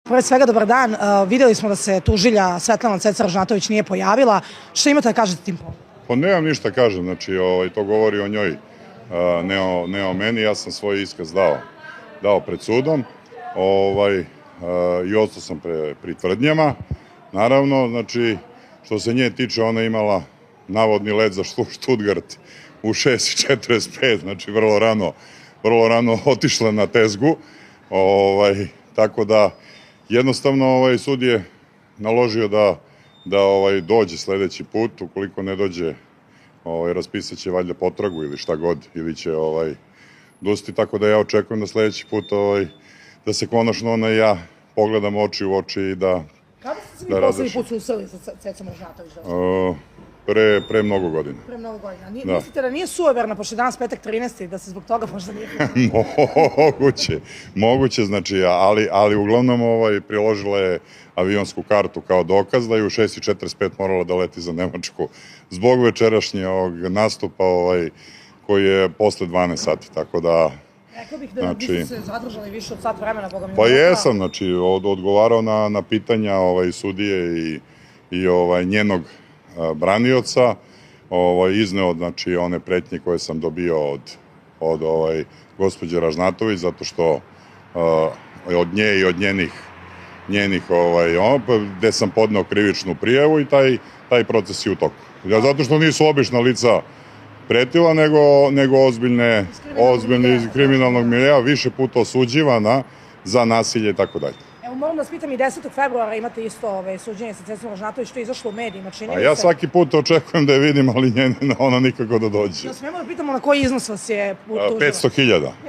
Pored svega, dobar dan. Vidjeli smo da se tužilja Svetlana Ceca Ražnatović nije pojavila. Što imate da kažete tim povodom? Pa nemam ništa kažem, znači to govori o njoj, ne o meni. Ja sam svoj iskaz dao pred sudom i ostao sam pri tvrdnjama. Naravno, znači, što se nje tiče, ona imala navodni let za Stuttgart u 6:45, znači vrlo rano otišla na tezgu. Tako da, jednostavno, sud je naložio da dođe sledeći put. Ukoliko ne dođe, raspisat će valjda potragu ili šta god, ili će dosti, tako da ja očekujem da sledeći put da se konačno ona i ja pogledamo oči u oči i da... Kada ste se vi poslednji put susreli sa Cecom Ražnatović? Pre mnogo godina. Pre mnogo godina. Mislite da nije sujeverno, pošto je danas petak 13. da se zbog toga možda nije... Moguće, znači, ali uglavnom priložila je avionsku kartu kao dokaz da je u 6:45 morala da leti za Nemačku zbog večerašnjeg nastupa koji je posle 12 sati, tako da... Rekao bih da biste se zadržali više od sat vremena, boga mi... Pa jesam, znači, odgovarao na pitanja sudije i njenog branioca, izneo, znači, one pretnje koje sam dobio od gospođe Ražnatović, zato što od nje i od njenih, gde sam podneo krivičnu prijavu i taj proces je u toku. Zato što nisu obična lica pretila, nego ozbiljne iz kriminalnog milija, više puta osuđivana za nasilje i tako dalje. Evo, moram da vas pitam, i 10. februara imate isto suđenje sa Cecom Ražnatović, što je izašlo u medijima, čini mi se. A ja svaki put očekujem da je vidim, ali ona nikako da dođe. Da smemo da pitamo na koji iznos vas je tužila? 500.000.